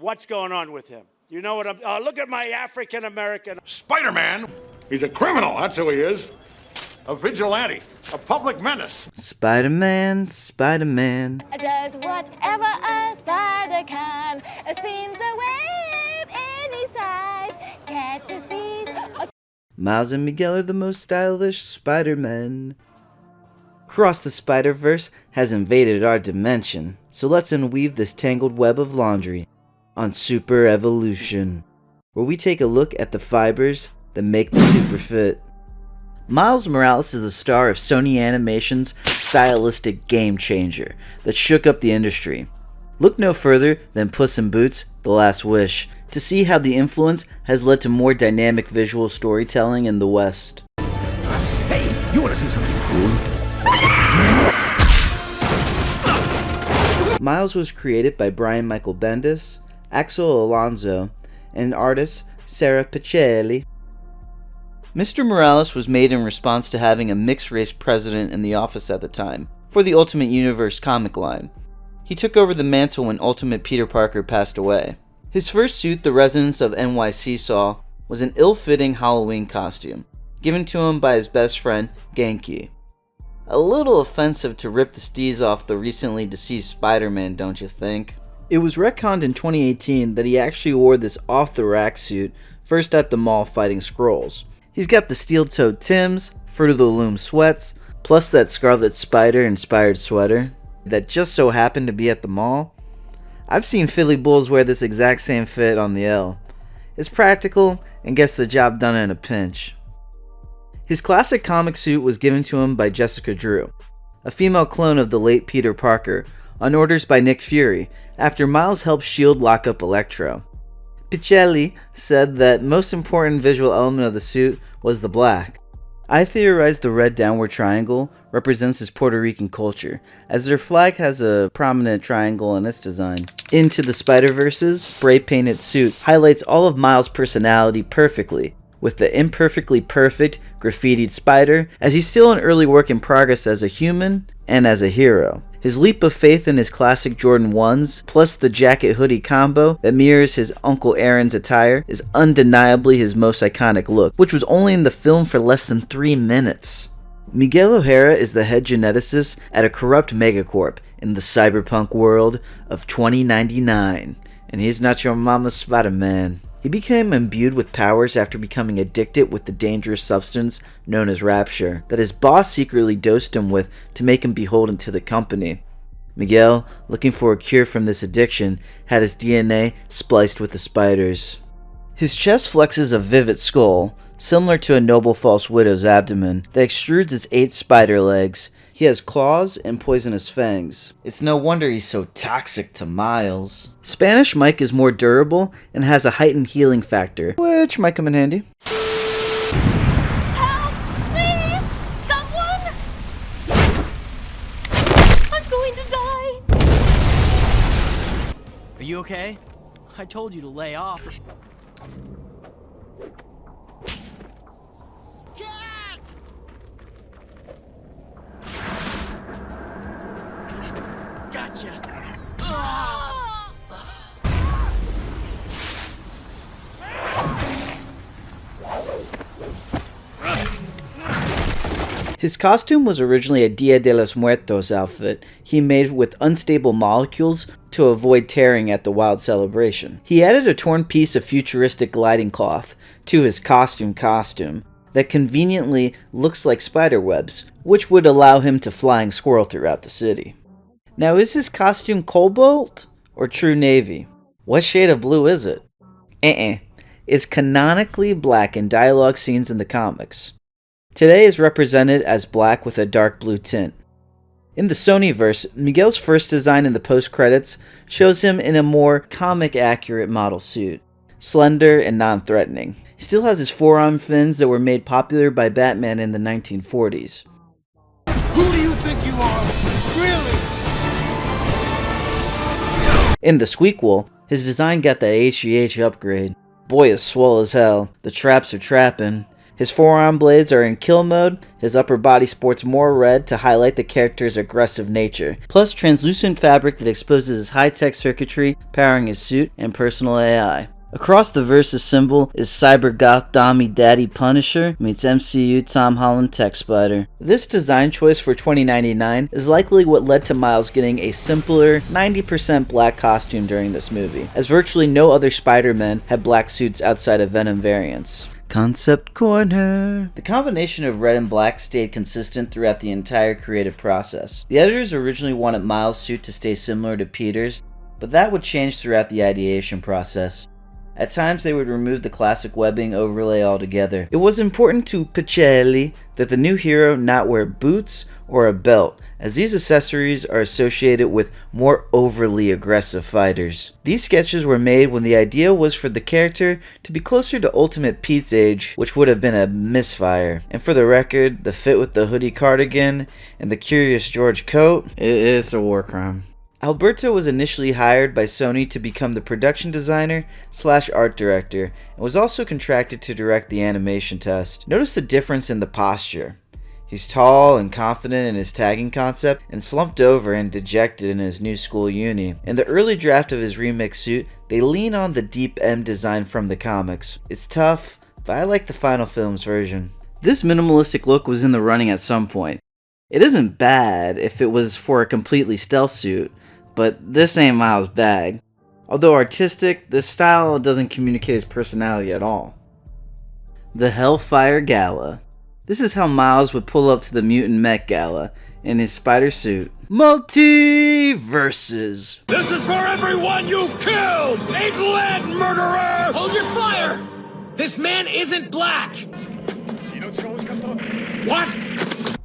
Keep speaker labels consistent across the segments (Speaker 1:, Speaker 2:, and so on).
Speaker 1: what's going on with him. You know what I'm... look at my African-American...
Speaker 2: Spider-Man? He's a criminal, that's who he is. A vigilante. A public menace.
Speaker 3: Spider-Man, Spider-Man.
Speaker 4: Does whatever a spider can. Spins a web any size. Catches these...
Speaker 3: Miles and Miguel are the most stylish Spider-Men. Cross the Spider-Verse has invaded our dimension, so let's unweave this tangled web of laundry on SuperXevolution, where we take a look at the fibers that make the super fit. Miles Morales is the star of Sony Animation's stylistic game changer that shook up the industry. Look no further than Puss in Boots: The Last Wish to see how the influence has led to more dynamic visual storytelling in the West.
Speaker 2: Hey, you want to see something cool?
Speaker 3: Miles was created by Brian Michael Bendis, Axel Alonso, and artist Sarah Pichelli. Mr. Morales was made in response to having a mixed-race president in the office at the time for the Ultimate Universe comic line. He took over the mantle when Ultimate Peter Parker passed away. His first suit the residents of NYC saw was an ill-fitting Halloween costume, given to him by his best friend, Genki. A little offensive to rip the steez off the recently deceased Spider-Man, don't you think? It was retconned in 2018 that he actually wore this off-the-rack suit first at the mall fighting Skrulls. He's got the steel-toed Timbs, Fruit of the Loom sweats, plus that Scarlet Spider-inspired sweater that just so happened to be at the mall. I've seen Philly Bulls wear this exact same fit on the L. It's practical and gets the job done in a pinch. His classic comic suit was given to him by Jessica Drew, a female clone of the late Peter Parker, on orders by Nick Fury after Miles helped S.H.I.E.L.D. lock up Electro. Pichelli said that most important visual element of the suit was the black. I theorized the red downward triangle represents his Puerto Rican culture, as their flag has a prominent triangle in its design. Into the Spider-Verse's spray-painted suit highlights all of Miles' personality perfectly, with the imperfectly perfect graffitied spider, as he's still an early work in progress as a human and as a hero. His leap of faith in his classic Jordan 1s, plus the jacket-hoodie combo that mirrors his Uncle Aaron's attire, is undeniably his most iconic look, which was only in the film for less than 3 minutes. Miguel O'Hara is the head geneticist at a corrupt megacorp in the cyberpunk world of 2099, and he's not your mama's Spider-Man. He became imbued with powers after becoming addicted with the dangerous substance known as Rapture that his boss secretly dosed him with to make him beholden to the company. Miguel, looking for a cure from this addiction, had his DNA spliced with the spiders. His chest flexes a vivid skull, similar to a noble false widow's abdomen, that extrudes its 8 spider legs. He has claws and poisonous fangs. It's no wonder he's so toxic to Miles. Spanish Mike is more durable and has a heightened healing factor, which might come in handy.
Speaker 4: Help! Please! Someone! I'm going to die!
Speaker 5: Are you okay? I told you to lay off. Cat! Gotcha.
Speaker 3: His costume was originally a Dia de los Muertos outfit he made with unstable molecules to avoid tearing at the wild celebration. He added a torn piece of futuristic gliding cloth to his costume that conveniently looks like spider webs, which would allow him to flying squirrel throughout the city. Now, is his costume cobalt or true navy? What shade of blue is it? It's canonically black in dialogue scenes in the comics. Today is represented as black with a dark blue tint. In the Sonyverse, Miguel's first design in the post-credits shows him in a more comic-accurate model suit, slender and non-threatening. He still has his forearm fins that were made popular by Batman in the 1940s.
Speaker 2: Who do you think you are? Really?
Speaker 3: In the Squeakquel, his design got that HGH upgrade. Boy is swole as hell, the traps are trapping, His forearm blades are in kill mode, his upper body sports more red to highlight the character's aggressive nature, plus translucent fabric that exposes his high-tech circuitry powering his suit and personal AI. Across the Versus symbol is Cyber Goth Dommy Daddy Punisher meets MCU Tom Holland Tech Spider. This design choice for 2099 is likely what led to Miles getting a simpler 90% black costume during this movie, as virtually no other Spider-Men had black suits outside of Venom variants. Concept Corner. The combination of red and black stayed consistent throughout the entire creative process. The editors originally wanted Miles' suit to stay similar to Peter's, but that would change throughout the ideation process. At times they would remove the classic webbing overlay altogether. It was important to Pichelli that the new hero not wear boots or a belt, as these accessories are associated with more overly aggressive fighters. These sketches were made when the idea was for the character to be closer to Ultimate Pete's age, which would have been a misfire. And for the record, the fit with the hoodie cardigan and the Curious George coat, it's a war crime. Alberto was initially hired by Sony to become the production designer / art director, and was also contracted to direct the animation test. Notice the difference in the posture. He's tall and confident in his tagging concept, and slumped over and dejected in his new school uni. In the early draft of his remix suit, they lean on the deep M design from the comics. It's tough, but I like the final film's version. This minimalistic look was in the running at some point. It isn't bad if it was for a completely stealth suit, but this ain't Miles' bag. Although artistic, this style doesn't communicate his personality at all. The Hellfire Gala. This is how Miles would pull up to the Mutant Met Gala in his spider suit. MultiVersus.
Speaker 6: This is for everyone you've killed! England, murderer!
Speaker 5: Hold your fire! This man isn't black!
Speaker 6: What?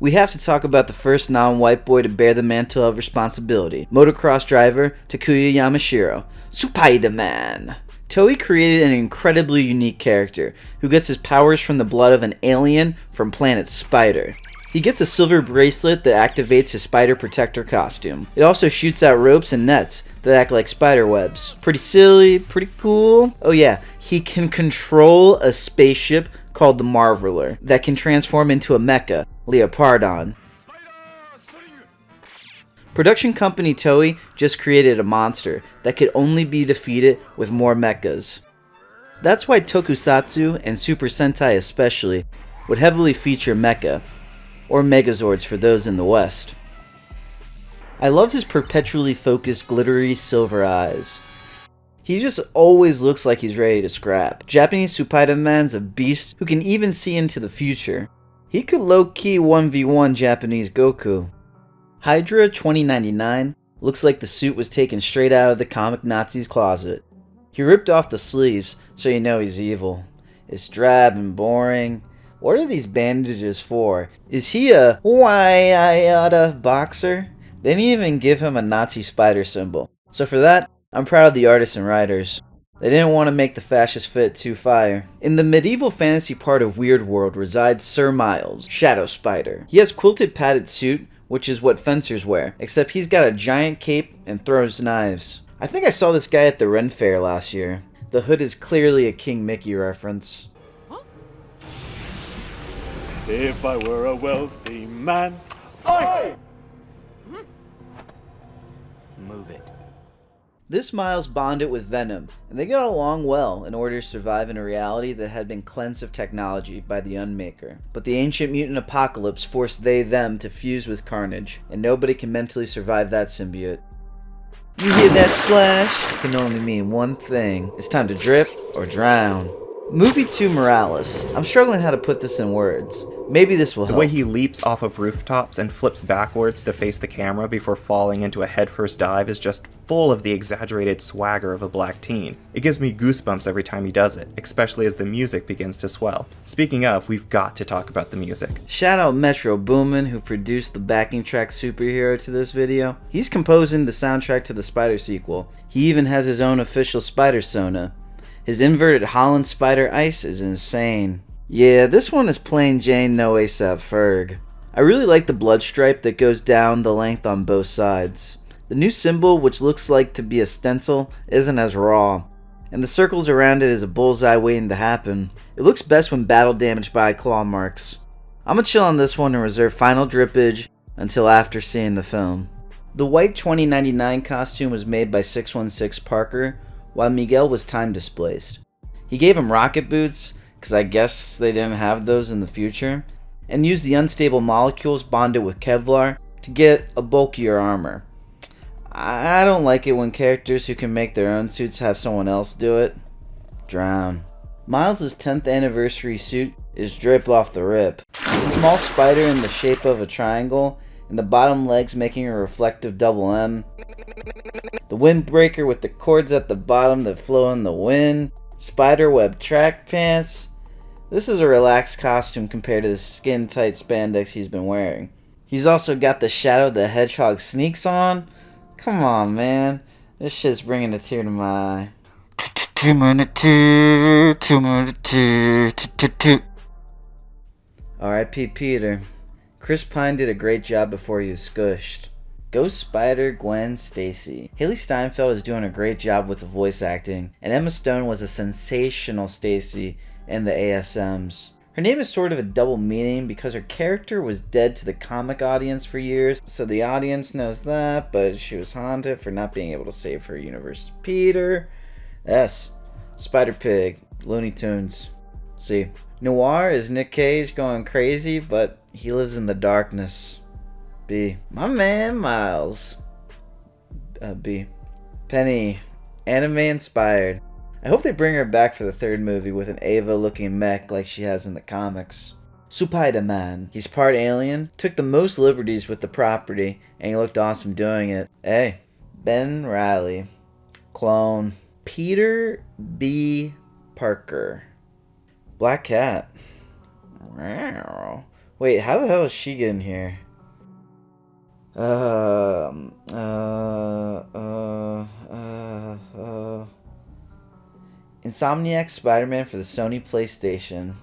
Speaker 3: We have to talk about the first non-white boy to bear the mantle of responsibility, motocross driver Takuya Yamashiro, Spider-Man. Toei created an incredibly unique character, who gets his powers from the blood of an alien from planet Spider. He gets a silver bracelet that activates his spider protector costume. It also shoots out ropes and nets that act like spider webs. Pretty silly, pretty cool. Oh yeah, he can control a spaceship called the Marveler that can transform into a mecha, Leopardon. Production company Toei just created a monster that could only be defeated with more mechas. That's why Tokusatsu, and Super Sentai especially, would heavily feature mecha, or Megazords for those in the West. I love his perpetually focused glittery silver eyes. He just always looks like he's ready to scrap. Japanese Spider-Man's a beast who can even see into the future. He could low-key 1v1 Japanese Goku. Hydra 2099 looks like the suit was taken straight out of the comic Nazi's closet. He ripped off the sleeves, so you know he's evil. It's drab and boring. What are these bandages for? Is he a Waiata boxer? They didn't even give him a Nazi spider symbol. So for that, I'm proud of the artists and writers. They didn't want to make the fascist fit too fire. In the medieval fantasy part of Weird World resides Sir Miles, Shadow Spider. He has quilted padded suit, which is what fencers wear, except he's got a giant cape and throws knives. I think I saw this guy at the Ren Fair last year. The hood is clearly a King Mickey reference.
Speaker 1: If I were a wealthy man, I...
Speaker 5: Move it.
Speaker 3: This Miles bonded with Venom, and they got along well in order to survive in a reality that had been cleansed of technology by the Unmaker. But the ancient mutant apocalypse forced them to fuse with Carnage, and nobody can mentally survive that symbiote. You hear that splash? It can only mean one thing. It's time to drip or drown. Movie 2 Morales. I'm struggling how to put this in words. Maybe this will help.
Speaker 7: The way he leaps off of rooftops and flips backwards to face the camera before falling into a headfirst dive is just full of the exaggerated swagger of a black teen. It gives me goosebumps every time he does it, especially as the music begins to swell. Speaking of, we've got to talk about the music.
Speaker 3: Shout out Metro Boomin, who produced the backing track Superhero to this video. He's composing the soundtrack to the Spider sequel. He even has his own official Spider Sona. His inverted Holland Spider Ice is insane. Yeah, this one is plain Jane no ASAP Ferg. I really like the blood stripe that goes down the length on both sides. The new symbol, which looks like to be a stencil, isn't as raw. and the circles around it is a bullseye waiting to happen. It looks best when battle damaged by claw marks. I'm gonna chill on this one and reserve final drippage until after seeing the film. The white 2099 costume was made by 616 Parker, while Miguel was time displaced. He gave him rocket boots, because I guess they didn't have those in the future, and used the unstable molecules bonded with Kevlar to get a bulkier armor. I don't like it when characters who can make their own suits have someone else do it. Drown. Miles' 10th anniversary suit is drip off the rip. A small spider in the shape of a triangle, and the bottom legs making a reflective double M. The windbreaker with the cords at the bottom that flow in the wind. Spiderweb track pants. This is a relaxed costume compared to the skin-tight spandex he's been wearing. He's also got the Shadow the Hedgehog sneaks on. Come on, man. This shit's bringing a tear to my eye. R.I.P. Peter. Chris Pine did a great job before he was squished. Ghost Spider Gwen Stacy. Haley Steinfeld is doing a great job with the voice acting, and Emma Stone was a sensational Stacy in the ASMs. Her name is sort of a double meaning because her character was dead to the comic audience for years, so the audience knows that, but she was haunted for not being able to save her universe. Peter. S. Spider Pig. Looney Tunes. C. Noir is Nick Cage going crazy, but he lives in the darkness. B. My man Miles. B. Penny. Anime inspired. I hope they bring her back for the third movie with an Ava looking mech like she has in the comics. Spider-Man. He's part alien, took the most liberties with the property, and he looked awesome doing it. A. Ben Reilly. Clone. Peter B. Parker. Black Cat. Wait, how the hell is she getting here? Insomniac Spider-Man for the Sony PlayStation.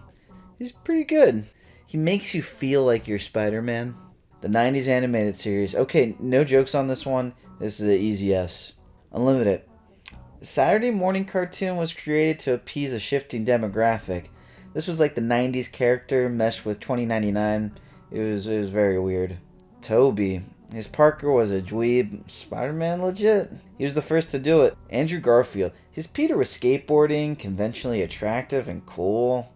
Speaker 3: He's pretty good. He makes you feel like you're Spider-Man. The 90s animated series. Okay, no jokes on this one. This is an easy yes. Unlimited. The Saturday morning cartoon was created to appease a shifting demographic. This was like the 90s character meshed with 2099. It was very weird. Toby. His Parker was a dweeb. Spider-Man legit? He was the first to do it. Andrew Garfield. His Peter was skateboarding, conventionally attractive and cool.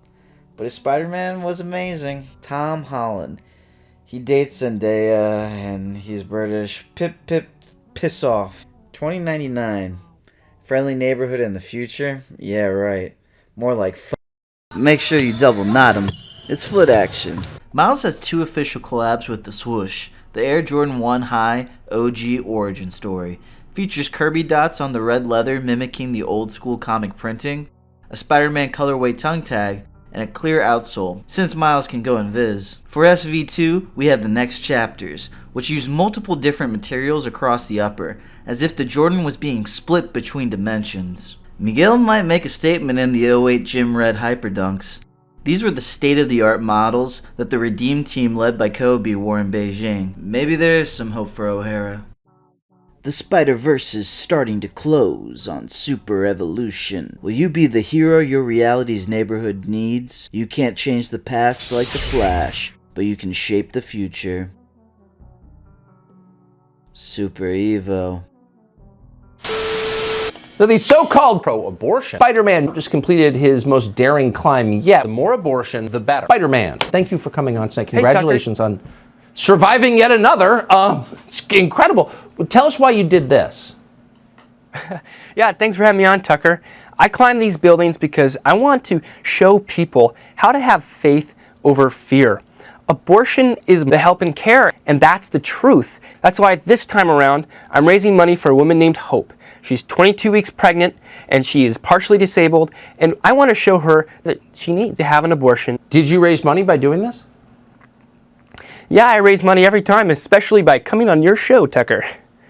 Speaker 3: But his Spider-Man was amazing. Tom Holland. He dates Zendaya and he's British. Piss off. 2099. Friendly neighborhood in the future? Yeah, right. More like Make sure you double knot him. It's foot action. Miles has 2 official collabs with the swoosh. The Air Jordan 1 High OG origin story features Kirby dots on the red leather mimicking the old school comic printing, a Spider-Man colorway tongue tag, and a clear outsole, since Miles can go invis. For SV2, we have the next chapters, which use multiple different materials across the upper, as if the Jordan was being split between dimensions. Miguel might make a statement in the 08 Gym Red Hyperdunks. These were the state-of-the-art models that the Redeem team led by Kobe wore in Beijing. Maybe there is some hope for O'Hara. The Spider-Verse is starting to close on SuperXevolution. Will you be the hero your reality's neighborhood needs? You can't change the past like the Flash, but you can shape the future. Super Evo.
Speaker 8: So the so-called pro-abortion Spider-Man just completed his most daring climb yet. The more abortion, the better. Spider-Man, thank you for coming on tonight. Congratulations on surviving yet another. It's incredible. Tell us why you did this.
Speaker 9: Yeah, thanks for having me on, Tucker. I climb these buildings because I want to show people how to have faith over fear. Abortion is the help and care, and that's the truth. That's why this time around, I'm raising money for a woman named Hope. She's 22 weeks pregnant, and she is partially disabled, and I want to show her that she needs to have an abortion.
Speaker 8: Did you raise money by doing this?
Speaker 9: Yeah, I raise money every time, especially by coming on your show, Tucker.